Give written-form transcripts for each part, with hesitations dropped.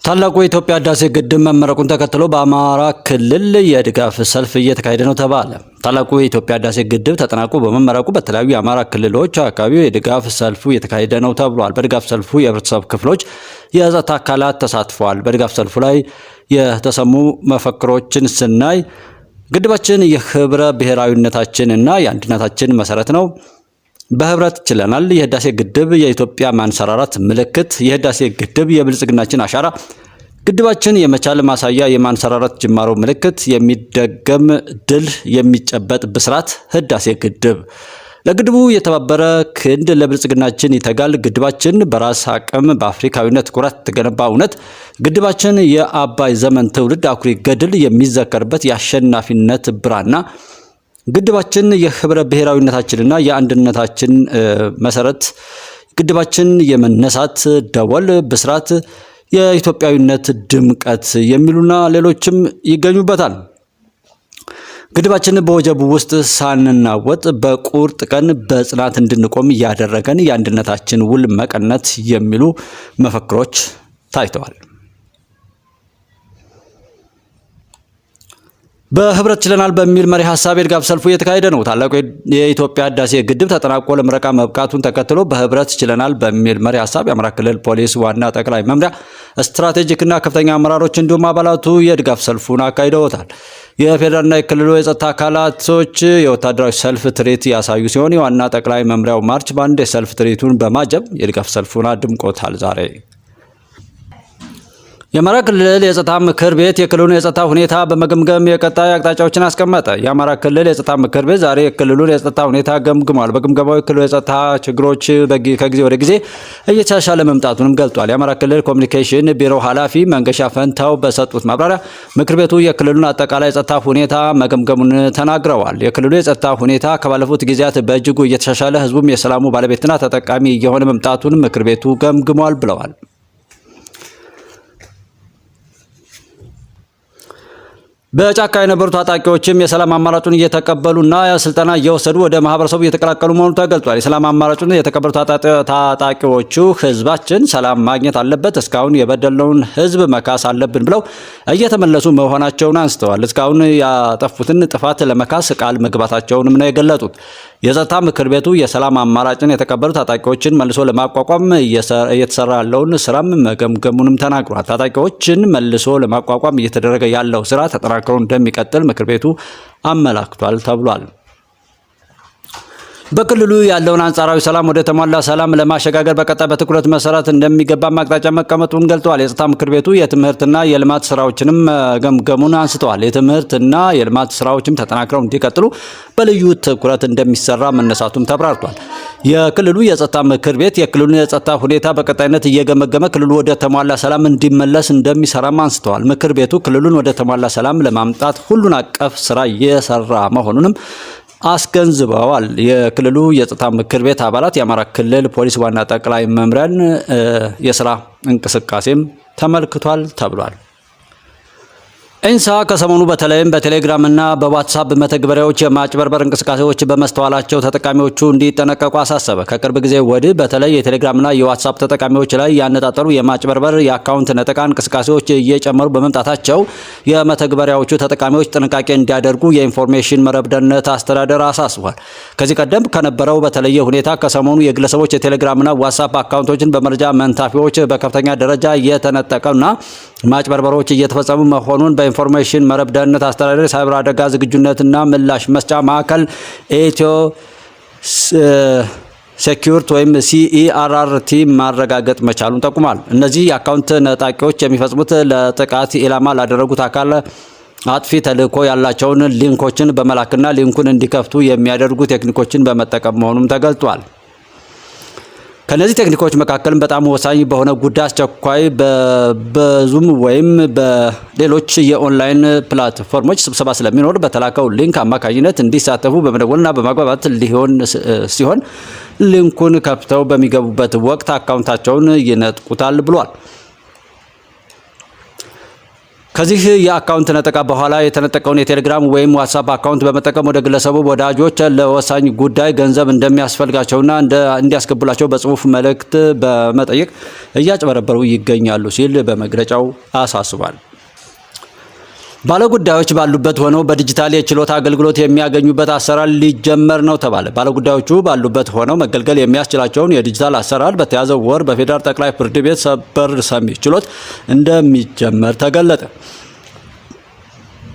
ታላቁ የኢትዮጵያ ህዳሴ ግድብ መመረቁን ተከትሎ በአማራ ክልል የድጋፍ ሰልፍ እየተካሄደ ነው ተባለ። ታላቁ የኢትዮጵያ ህዳሴ ግድብ ተጠናቆ በመመረቁ በተለያዩ የአማራ ክልሎች አካባቢው የድጋፍ ሰልፉ እየተካሄደ ነው ተብሏል። በድጋፍ ሰልፉ የህብረተሰብ ክፍሎች፣ የጸጥታ አካላት ተሳትፈዋል። በድጋፍ ሰልፉ ላይ የተሰሙ መፈክሮችን ስናይ ግድባችን የህብረ ብሔራዊነታችን እና የአንድነታችን መሰረት ነው። በህብረት ችለናል። የህዳሴ ግድብ የኢትዮጵያ ማንሰራራት ምልክት፣ የህዳሴ ግድብ የብልጽግናችን አሻራ፣ ግድባችን የመቻል ማሳያ፣ የማንሰራራት ጅማሮ ምልክት፣ የሚደገም ድል፣ የሚጨበጥ ብስራት። ህዳሴ ግድብ ለግድቡ የተባበረ ክንድ ለብልጽግናችን ይተጋል። ግድባችን በራስ አቅም በአፍሪካዊነት ኩራት የተገነባ እውነት። ግድባችን የአባይ ዘመን ትውልድ አኩሪ ገድል የሚዘከርበት የአሸናፊነት ብራና። ግድባችን የህብረ ብሔራዊነታችንና የአንድነታችን መሰረት። ግድባችን የመነሳት ደወል ብስራት፣ የኢትዮጵያዊነት ድምቀት የሚሉና ሌሎችም ይገኙበታል። ግድባችን በወጀቡ ውስጥ ሳንናወጥ በቁርጥ ቀን በጽናት እንድንቆም ያደረገን የአንድነታችን ውል መቀነት የሚሉ መፈክሮች ታይተዋል። በህብረት ችለናል በሚል መሪ ሐሳብ የድጋፍ ሰልፉ እየተካሄደ ነው። ታላቁ የኢትዮጵያ ህዳሴ ግድብ ተጠናቆ ለምረቃ መብቃቱን ተከትሎ በህብረት ችለናል በሚል መሪ ሐሳብ የአማራ ክልል ፖሊስ ዋና ጠቅላይ መምሪያ ስትራቴጂክና ከፍተኛ አመራሮች እንዲሁም አባላቱ የድጋፍ ሰልፉን አካሂደውታል። የፌዴራልና የክልሉ የጸጥታ አካላቶች የወታደራዊ ሰልፍ ትርኢት ያሳዩ ሲሆን የዋና ጠቅላይ መምሪያው ማርች ባንድ የሰልፍ ትርኢቱን በማጀብ የድጋፍ ሰልፉን አድምቆታል። ዛሬ የአማራ ክልል የጸጥታ ምክር ቤት የክልሉን የጸጥታ ሁኔታ በመገምገም የቀጣይ አቅጣጫዎችን አስቀመጠ። የአማራ ክልል የጸጥታ ምክር ቤት ዛሬ የክልሉን የጸጥታ ሁኔታ ገምግሟል። በግምገማው የክልሉ የጸጥታ ችግሮች ከጊዜ ወደ ጊዜ እየተሻሻለ መምጣቱንም ገልጧል። የአማራ ክልል ኮሚኒኬሽን ቢሮ ኃላፊ መንገሻ ፈንታው በሰጡት ማብራሪያ ምክር ቤቱ የክልሉን አጠቃላይ የጸጥታ ሁኔታ መገምገሙን ተናግረዋል። የክልሉ የጸጥታ ሁኔታ ከባለፉት ጊዜያት በእጅጉ እየተሻሻለ ህዝቡም የሰላሙ ባለቤትና ተጠቃሚ እየሆነ መምጣቱን ምክር ቤቱ ገምግሟል ብለዋል። በጫካ የነበሩ ታጣቂዎችም የሰላም አማራጩን እየተቀበሉና ስልጠና እየወሰዱ ወደ ማህበረሰቡ እየተቀላቀሉ መሆኑ ተገልጿል። የሰላም አማራጩን የተቀበሉ ታጣቂዎቹ ህዝባችን ሰላም ማግኘት አለበት፣ እስካሁን የበደለውን ህዝብ መካስ አለብን ብለው እየተመለሱ መሆናቸውን አንስተዋል። እስካሁን ያጠፉትን ጥፋት ለመካስ ቃል መግባታቸውንም ነው የገለጡት። የጸጥታ ምክር ቤቱ የሰላም አማራጭን የተቀበሉ ታጣቂዎችን መልሶ ለማቋቋም እየተሰራ ያለውን ስራም መገምገሙንም ተናግሯል። ታጣቂዎችን መልሶ ለማቋቋም እየተደረገ ያለው ስራ ተጠናክሮ እንደሚቀጥል ምክር ቤቱ አመላክቷል ተብሏል። በክልሉ ያለውን አንጻራዊ ሰላም ወደ ተሟላ ሰላም ለማሸጋገር በቀጣይ በትኩረት መሰራት እንደሚገባ አቅጣጫ መቀመጡን ገልጸዋል። የጸጥታ ምክር ቤቱ የትምህርትና የልማት ስራዎችንም ገምገሙን አንስተዋል። የትምህርትና የልማት ስራዎችም ተጠናክረው እንዲቀጥሉ በልዩ ትኩረት እንደሚሰራ መነሳቱም ተብራርቷል። የክልሉ የጸጥታ ምክር ቤት የክልሉን የጸጥታ ሁኔታ በቀጣይነት እየገመገመ ክልሉ ወደ ተሟላ ሰላም እንዲመለስ እንደሚሰራም አንስተዋል። ምክር ቤቱ ክልሉን ወደ ተሟላ ሰላም ለማምጣት ሁሉን አቀፍ ስራ እየሰራ መሆኑንም አስገንዝበዋል። የክልሉ የጸጥታ ምክር ቤት አባላት የአማራ ክልል ፖሊስ ዋና ጠቅላይ መምሪያን የስራ እንቅስቃሴም ተመልክቷል ተብሏል። ኢንሳ ከሰሞኑ በተለይም በቴሌግራም እና በዋትስአፕ መተግበሪያዎች የማጭበርበር እንቅስቃሴዎች በመስተዋላቸው ተጠቃሚዎቹ እንዲጠነቀቁ አሳሰበ። ከቅርብ ጊዜ ወዲህ በተለይ የቴሌግራምና የዋትስአፕ ተጠቃሚዎች ላይ ያነጣጠሩ የማጭበርበር የአካውንት ነጠቃ እንቅስቃሴዎች እየጨመሩ በመምጣታቸው የመተግበሪያዎቹ ተጠቃሚዎች ጥንቃቄ እንዲያደርጉ የኢንፎርሜሽን መረብ ደህንነት አስተዳደር አሳስቧል። ከዚህ ቀደም ከነበረው በተለየ ሁኔታ ከሰሞኑ የግለሰቦች የቴሌግራምና ዋትስአፕ አካውንቶችን በመረጃ መንታፊዎች በከፍተኛ ደረጃ እየተነጠቀና ማጭበርበሮች እየተፈጸሙ መሆኑን በኢንፎርሜሽን መረብ ደህንነት አስተዳደር ሳይበር አደጋ ዝግጁነትና ምላሽ መስጫ ማዕከል ኢትዮ ሴኩሪቲ ወይም CERRT ማረጋገጥ መቻሉን ጠቁሟል። እነዚህ የአካውንት ነጣቂዎች የሚፈጽሙት ለጥቃት ኢላማ ላደረጉት አካል አጥፊ ተልዕኮ ያላቸውን ሊንኮችን በመላክና ሊንኩን እንዲከፍቱ የሚያደርጉ ቴክኒኮችን በመጠቀም መሆኑም ተገልጿል። ከነዚህ ቴክኒኮች መካከል በጣም ወሳኝ በሆነ ጉዳይ አስቸኳይ በዙም ወይም በሌሎች የኦንላይን ፕላትፎርሞች ስብሰባ ስለሚኖር በተላከው ሊንክ አማካኝነት እንዲሳተፉ በመደወልና በማግባባት ሲሆን ሊንኩን ከፍተው በሚገቡበት ወቅት አካውንታቸውን ይነጥቁታል ብሏል። ከዚህ የአካውንት ነጠቃ በኋላ የተነጠቀውን የቴሌግራም ወይም ዋትስአፕ አካውንት በመጠቀም ወደ ግለሰቡ ወዳጆች ለወሳኝ ጉዳይ ገንዘብ እንደሚያስፈልጋቸውና እንዲያስገቡላቸው በጽሁፍ መልእክት በመጠየቅ እያጭበረበሩ ይገኛሉ ሲል በመግለጫው አሳስቧል። ባለጉዳዮች ባሉበት ሆነው በዲጂታል የችሎት አገልግሎት የሚያገኙበት አሰራር ሊጀመር ነው ተባለ። ባለጉዳዮቹ ባሉበት ሆነው መገልገል የሚያስችላቸውን የዲጂታል አሰራር በተያዘው ወር በፌዴራል ጠቅላይ ፍርድ ቤት ሰበር ሰሚ ችሎት እንደሚጀመር ተገለጠ።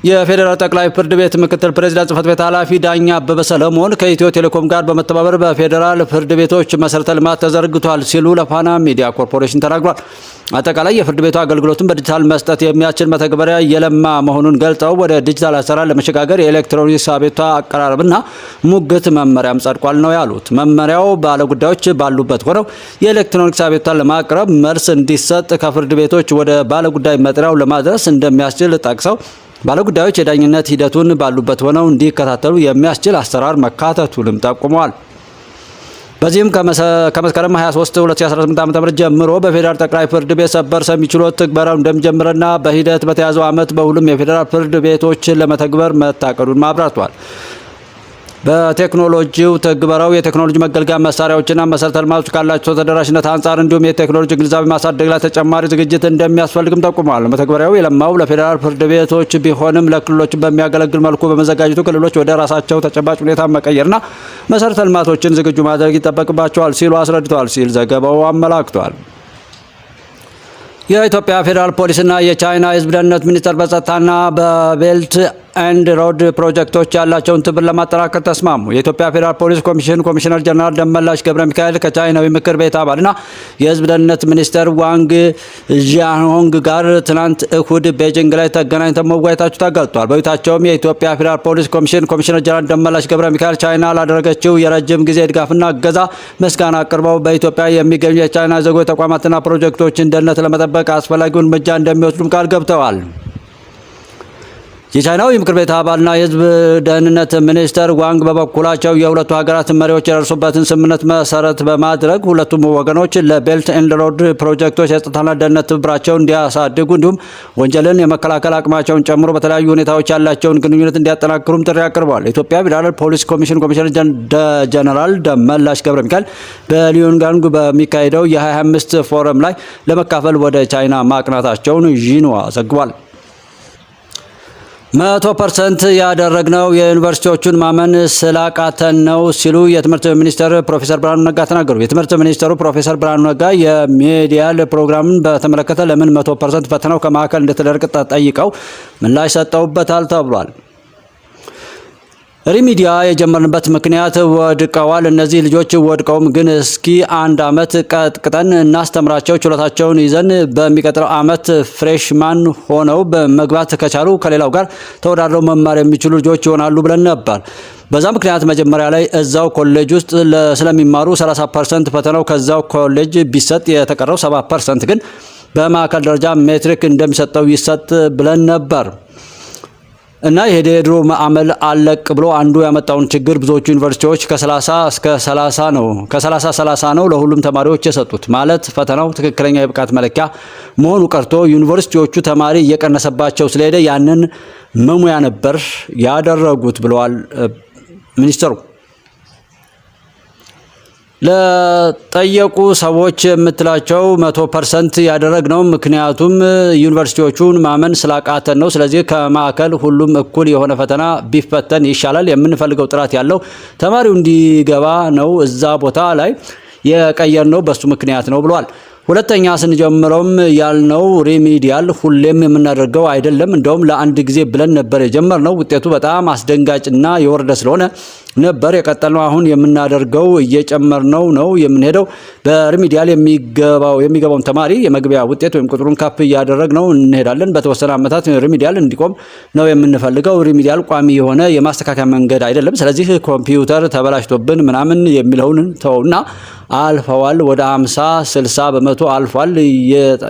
የፌዴራል ጠቅላይ ፍርድ ቤት ምክትል ፕሬዝዳንት ጽህፈት ቤት ኃላፊ ዳኛ አበበ ሰለሞን ከኢትዮ ቴሌኮም ጋር በመተባበር በፌዴራል ፍርድ ቤቶች መሰረተ ልማት ተዘርግቷል ሲሉ ለፋና ሚዲያ ኮርፖሬሽን ተናግሯል። አጠቃላይ የፍርድ ቤቱ አገልግሎቱን በዲጂታል መስጠት የሚያስችል መተግበሪያ የለማ መሆኑን ገልጸው ወደ ዲጂታል አሰራር ለመሸጋገር የኤሌክትሮኒክስ አቤቱታ አቀራረብና ሙግት መመሪያም ጸድቋል ነው ያሉት። መመሪያው ባለጉዳዮች ባሉበት ሆነው የኤሌክትሮኒክስ አቤቱታ ለማቅረብ መልስ እንዲሰጥ ከፍርድ ቤቶች ወደ ባለጉዳይ መጥሪያው ለማድረስ እንደሚያስችል ጠቅሰው ባለጉዳዮች የዳኝነት ሂደቱን ባሉበት ሆነው እንዲከታተሉ የሚያስችል አሰራር መካተቱንም ጠቁመዋል። በዚህም ከመስከረም 23 2018 ዓ.ም ጀምሮ በፌዴራል ጠቅላይ ፍርድ ቤት ሰበር ሰሚ ችሎት ትግበራው እንደሚጀምርና በሂደት በተያዘው ዓመት በሁሉም የፌዴራል ፍርድ ቤቶች ለመተግበር መታቀዱን አብራርቷል። በቴክኖሎጂው ትግበራው የቴክኖሎጂ መገልገያ መሳሪያዎችና መሰረተ ልማቶች ካላቸው ተደራሽነት አንጻር እንዲሁም የቴክኖሎጂ ግንዛቤ ማሳደግ ላይ ተጨማሪ ዝግጅት እንደሚያስፈልግም ጠቁመዋል። መተግበሪያው የለማው ለፌዴራል ፍርድ ቤቶች ቢሆንም ለክልሎች በሚያገለግል መልኩ በመዘጋጀቱ ክልሎች ወደ ራሳቸው ተጨባጭ ሁኔታ መቀየርና መሰረተ ልማቶችን ዝግጁ ማድረግ ይጠበቅባቸዋል ሲሉ አስረድተዋል ሲል ዘገባው አመላክቷል። የኢትዮጵያ ፌዴራል ፖሊስና የቻይና የሕዝብ ደህንነት ሚኒስቴር በጸጥታና በቤልት ኤንድ ሮድ ፕሮጀክቶች ያላቸውን ትብብር ለማጠናከር ተስማሙ። የኢትዮጵያ ፌዴራል ፖሊስ ኮሚሽን ኮሚሽነር ጀነራል ደመላሽ ገብረ ሚካኤል ከቻይናዊ ምክር ቤት አባልና የሕዝብ ደህንነት ሚኒስቴር ዋንግ ጂያንሆንግ ጋር ትናንት እሁድ ቤጂንግ ላይ ተገናኝተው መወያየታቸው ተገልጧል። በውይይታቸውም የኢትዮጵያ ፌዴራል ፖሊስ ኮሚሽን ኮሚሽነር ጀነራል ደመላሽ ገብረ ሚካኤል ቻይና ላደረገችው የረጅም ጊዜ ድጋፍና እገዛ ምስጋና አቅርበው በኢትዮጵያ የሚገኙ የቻይና ዜጎች ተቋማትና ፕሮጀክቶችን ደህንነት ለመጠበቅ አስፈላጊውን እርምጃ እንደሚወስዱም ቃል ገብተዋል። የቻይናው የምክር ቤት አባልና የህዝብ ደህንነት ሚኒስተር ዋንግ በበኩላቸው የሁለቱ ሀገራት መሪዎች የደረሱበትን ስምምነት መሰረት በማድረግ ሁለቱም ወገኖች ለቤልት ኤንድ ሮድ ፕሮጀክቶች የጸጥታና ደህንነት ትብብራቸውን እንዲያሳድጉ እንዲሁም ወንጀልን የመከላከል አቅማቸውን ጨምሮ በተለያዩ ሁኔታዎች ያላቸውን ግንኙነት እንዲያጠናክሩም ጥሪ አቅርበዋል። የኢትዮጵያ ፌዴራል ፖሊስ ኮሚሽን ኮሚሽነር ጀነራል ደመላሽ ገብረ ሚካኤል በሊዮንጋንግ በሚካሄደው የ25 ፎረም ላይ ለመካፈል ወደ ቻይና ማቅናታቸውን ዢንዋ ዘግቧል። 100% ያደረግነው የዩኒቨርሲቲዎቹን ማመን ስላቃተን ነው ሲሉ የትምህርት ሚኒስትር ፕሮፌሰር ብርሃኑ ነጋ ተናገሩ። የትምህርት ሚኒስትሩ ፕሮፌሰር ብርሃኑ ነጋ የሚዲያል ፕሮግራምን በተመለከተ ለምን 100% ፈተናው ከማዕከል እንደተደረገ ጠይቀው ምላሽ ሰጠውበታል ተብሏል። ሪሚዲያ የጀመርንበት ምክንያት ወድቀዋል። እነዚህ ልጆች ወድቀውም ግን እስኪ አንድ አመት ቀጥቅጠን እናስተምራቸው፣ ችሎታቸውን ይዘን በሚቀጥለው አመት ፍሬሽማን ሆነው በመግባት ከቻሉ ከሌላው ጋር ተወዳድረው መማር የሚችሉ ልጆች ይሆናሉ ብለን ነበር። በዛ ምክንያት መጀመሪያ ላይ እዛው ኮሌጅ ውስጥ ስለሚማሩ 30% ፈተናው ከዛው ኮሌጅ ቢሰጥ የተቀረው 70% ግን በማዕከል ደረጃ ሜትሪክ እንደሚሰጠው ይሰጥ ብለን ነበር። እና ይሄ የድሮ አመል አለቅ ብሎ አንዱ ያመጣውን ችግር ብዙዎቹ ዩኒቨርሲቲዎች ከ30 እስከ 30 ነው ከ30 ነው ለሁሉም ተማሪዎች የሰጡት። ማለት ፈተናው ትክክለኛ የብቃት መለኪያ መሆኑ ቀርቶ ዩኒቨርሲቲዎቹ ተማሪ እየቀነሰባቸው ስለሄደ ያንን መሙያ ነበር ያደረጉት ብለዋል ሚኒስትሩ። ለጠየቁ ሰዎች የምትላቸው 100% ያደረግነው ምክንያቱም ዩኒቨርሲቲዎቹን ማመን ስላቃተን ነው። ስለዚህ ከማዕከል ሁሉም እኩል የሆነ ፈተና ቢፈተን ይሻላል። የምንፈልገው ጥራት ያለው ተማሪው እንዲገባ ነው እዛ ቦታ ላይ የቀየርነው በሱ ምክንያት ነው ብሏል። ሁለተኛ ስንጀምረውም ያልነው ሪሚዲያል ሁሌም የምናደርገው አይደለም። እንደውም ለአንድ ጊዜ ብለን ነበር የጀመርነው። ውጤቱ በጣም አስደንጋጭና የወረደ ስለሆነ ነበር የቀጠልነው። አሁን የምናደርገው እየጨመርነው ነው የምንሄደው። በሪሚዲያል የሚገባውን ተማሪ የመግቢያ ውጤት ወይም ቁጥሩን ከፍ እያደረግነው እንሄዳለን። በተወሰነ ዓመታት ሪሚዲያል እንዲቆም ነው የምንፈልገው። ሪሚዲያል ቋሚ የሆነ የማስተካከያ መንገድ አይደለም። ስለዚህ ኮምፒውተር ተበላሽቶብን ምናምን የሚለውን ተውና አልፈዋል። ወደ 50-60 በመቶ አልፏል።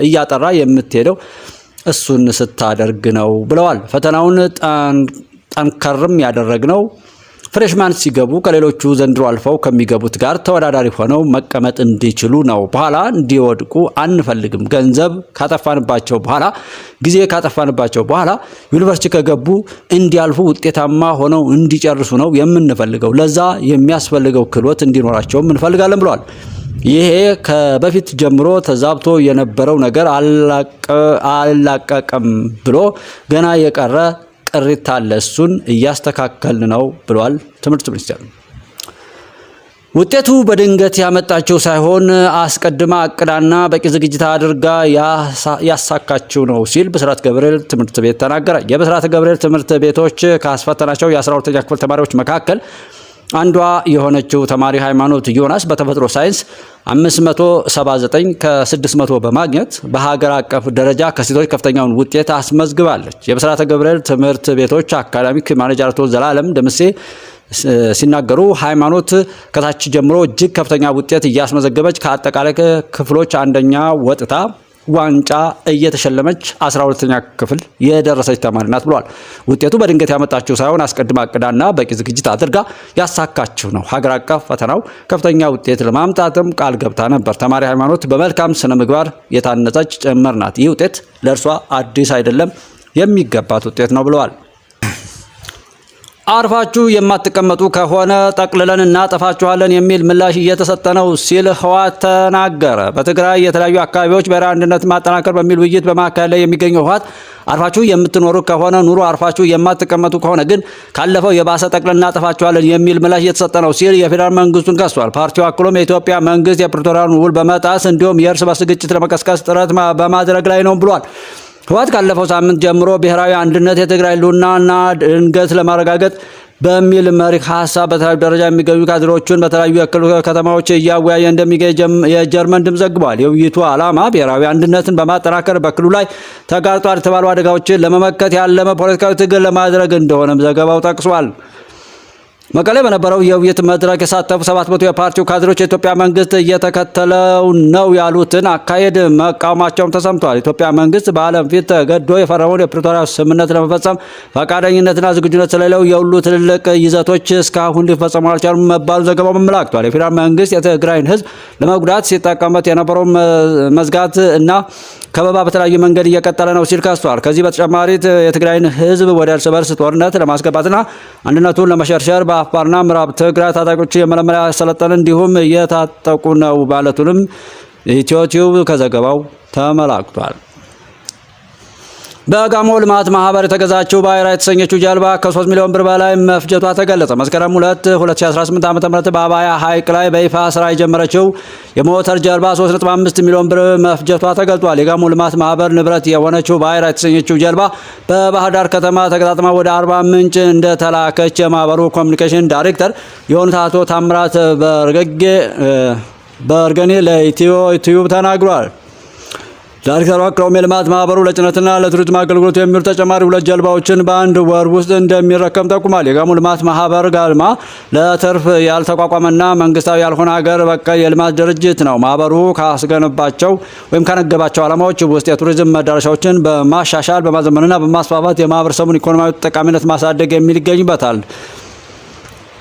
እያጠራ የምትሄደው እሱን ስታደርግ ነው ብለዋል። ፈተናውን ጠንከርም ያደረግነው ፍሬሽማን ሲገቡ ከሌሎቹ ዘንድሮ አልፈው ከሚገቡት ጋር ተወዳዳሪ ሆነው መቀመጥ እንዲችሉ ነው። በኋላ እንዲወድቁ አንፈልግም። ገንዘብ ካጠፋንባቸው በኋላ ጊዜ ካጠፋንባቸው በኋላ ዩኒቨርሲቲ ከገቡ እንዲያልፉ ውጤታማ ሆነው እንዲጨርሱ ነው የምንፈልገው። ለዛ የሚያስፈልገው ክህሎት እንዲኖራቸውም እንፈልጋለን ብለዋል። ይሄ ከበፊት ጀምሮ ተዛብቶ የነበረው ነገር አላቀቀም ብሎ ገና የቀረ ቅሪት አለ። እሱን እያስተካከልን ነው ብሏል ትምህርት ሚኒስቴር። ውጤቱ በድንገት ያመጣችው ሳይሆን አስቀድማ አቅዳና በቂ ዝግጅት አድርጋ ያሳካችው ነው ሲል ብስራት ገብርኤል ትምህርት ቤት ተናገረ። የብስራት ገብርኤል ትምህርት ቤቶች ካስፈተናቸው የ12ኛ ክፍል ተማሪዎች መካከል አንዷ የሆነችው ተማሪ ሃይማኖት ዮናስ በተፈጥሮ ሳይንስ 579 ከ600 በማግኘት በሀገር አቀፍ ደረጃ ከሴቶች ከፍተኛውን ውጤት አስመዝግባለች። የብስራተ ገብርኤል ትምህርት ቤቶች አካዳሚክ ማኔጀር አቶ ዘላለም ደምሴ ሲናገሩ ሃይማኖት ከታች ጀምሮ እጅግ ከፍተኛ ውጤት እያስመዘገበች ከአጠቃላይ ክፍሎች አንደኛ ወጥታ ዋንጫ እየተሸለመች 12ኛ ክፍል የደረሰች ተማሪ ናት ብሏል። ውጤቱ በድንገት ያመጣችው ሳይሆን አስቀድማ አቅዳና በቂ ዝግጅት አድርጋ ያሳካችው ነው። ሀገር አቀፍ ፈተናው ከፍተኛ ውጤት ለማምጣትም ቃል ገብታ ነበር። ተማሪ ሃይማኖት በመልካም ስነ ምግባር የታነጸች ጭምር ናት። ይህ ውጤት ለእርሷ አዲስ አይደለም፣ የሚገባት ውጤት ነው ብለዋል። አርፋችሁ የማትቀመጡ ከሆነ ጠቅልለን እናጠፋችኋለን የሚል ምላሽ እየተሰጠ ነው ሲል ህወሓት ተናገረ። በትግራይ የተለያዩ አካባቢዎች ብሔራዊ አንድነት ማጠናከር በሚል ውይይት በማካሄድ ላይ የሚገኘው ህወሓት አርፋችሁ የምትኖሩ ከሆነ ኑሩ፣ አርፋችሁ የማትቀመጡ ከሆነ ግን ካለፈው የባሰ ጠቅልለን እናጠፋችኋለን የሚል ምላሽ እየተሰጠ ነው ሲል የፌዴራል መንግስቱን ከሷል። ፓርቲው አክሎም የኢትዮጵያ መንግስት የፕሪቶሪያን ውል በመጣስ እንዲሁም የእርስ በርስ ግጭት ለመቀስቀስ ጥረት በማድረግ ላይ ነው ብሏል። ህወሓት ካለፈው ሳምንት ጀምሮ ብሔራዊ አንድነት የትግራይ ህልውናና እድገት ለማረጋገጥ በሚል መሪ ሀሳብ በተለያዩ ደረጃ የሚገኙ ካድሬዎችን በተለያዩ የክልል ከተማዎች እያወያየ እንደሚገኝ የጀርመን ድምፅ ዘግቧል። የውይይቱ ዓላማ ብሔራዊ አንድነትን በማጠናከር በክልሉ ላይ ተጋርጧል የተባሉ አደጋዎችን ለመመከት ያለመ ፖለቲካዊ ትግል ለማድረግ እንደሆነም ዘገባው ጠቅሷል። መቀሌ በነበረው የውይይት መድረክ የሳተፉ 700 የፓርቲው ካድሬዎች የኢትዮጵያ መንግስት እየተከተለው ነው ያሉትን አካሄድ መቃወማቸውም ተሰምቷል። የኢትዮጵያ መንግስት በዓለም ፊት ተገዶ የፈረመውን የፕሪቶሪያ ስምምነት ለመፈጸም ፈቃደኝነትና ዝግጁነት ስለሌለው የሁሉ ትልልቅ ይዘቶች እስካሁን ሊፈጸሙ አልቻሉም መባሉ ዘገባው አመላክቷል። የፌዴራል መንግስት የትግራይን ህዝብ ለመጉዳት ሲጠቀምበት የነበረው መዝጋት እና ከበባ በተለያዩ መንገድ እየቀጠለ ነው ሲል ከሷል። ከዚህ በተጨማሪ የትግራይን ህዝብ ወደ እርስ በርስ ጦርነት ለማስገባትና አንድነቱን ለመሸርሸር በአፋርና ምዕራብ ትግራይ ታጣቂዎች የመለመላ ያሰለጠነ እንዲሁም እየታጠቁ ነው ማለቱንም ኢትዮቲዩብ ከዘገባው ተመላክቷል። በጋሞ ልማት ማህበር የተገዛችው ባይራ የተሰኘችው ጀልባ ከ3 ሚሊዮን ብር በላይ መፍጀቷ ተገለጸ። መስከረም 2 2018 ዓ.ም በአባያ ሐይቅ ላይ በይፋ ስራ የጀመረችው የሞተር ጀልባ 3.5 ሚሊዮን ብር መፍጀቷ ተገልጿል። የጋሞ ልማት ማህበር ንብረት የሆነችው ባይራ የተሰኘችው ጀልባ በባህር ዳር ከተማ ተገጣጥማ ወደ አርባ ምንጭ እንደተላከች የማህበሩ ኮሚኒኬሽን ዳይሬክተር የሆኑት አቶ ታምራት በርገኔ ለኢትዮቲዩብ ተናግሯል። ዳይሬክተሩ አክለውም የልማት ማህበሩ ለጭነትና ለቱሪዝም አገልግሎት የሚውሉ ተጨማሪ 2 ጀልባዎችን በአንድ ወር ውስጥ እንደሚረከም ጠቁሟል። የጋሞ ልማት ማህበር ጋልማ ለትርፍ ያልተቋቋመና መንግስታዊ ያልሆነ ሀገር በቀል የልማት ድርጅት ነው። ማህበሩ ካስገነባቸው ወይም ካነገባቸው ዓላማዎች ውስጥ የቱሪዝም መዳረሻዎችን በማሻሻል በማዘመንና በማስፋፋት የማህበረሰቡን ኢኮኖሚያዊ ተጠቃሚነት ማሳደግ የሚል ይገኝበታል።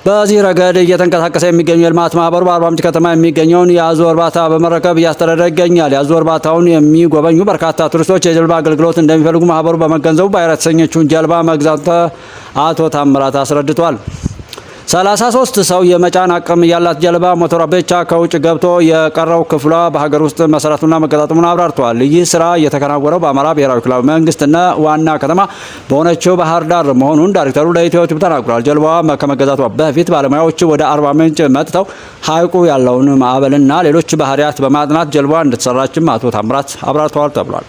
በዚህ ረገድ እየተንቀሳቀሰ የሚገኘው የልማት ማህበሩ በአርባ ምንጭ ከተማ የሚገኘውን የአዞ እርባታ በመረከብ እያስተዳደረ ይገኛል። የአዞ እርባታውን የሚጎበኙ በርካታ ቱሪስቶች የጀልባ አገልግሎት እንደሚፈልጉ ማህበሩ በመገንዘቡ ባይራ የተሰኘችውን ጀልባ መግዛት አቶ ታምራት አስረድቷል። 33 ሰው የመጫን አቅም ያላት ጀልባ ሞተሯ ብቻ ከውጭ ገብቶ የቀረው ክፍሏ በሀገር ውስጥ መሰረቱና መገጣጠሙን አብራርተዋል። ይህ ስራ እየተከናወነው በአማራ ብሔራዊ ክልላዊ መንግስትና ዋና ከተማ በሆነችው ባህር ዳር መሆኑን ዳይሬክተሩ ለኢትዮቲዩብ ተናግሯል። ጀልባዋ ከመገዛቷ በፊት ባለሙያዎች ወደ አርባ ምንጭ መጥተው ሐይቁ ያለውን ማዕበልና ሌሎች ባህሪያት በማጥናት ጀልባዋ እንደተሰራችም አቶ ታምራት አብራርተዋል ተብሏል።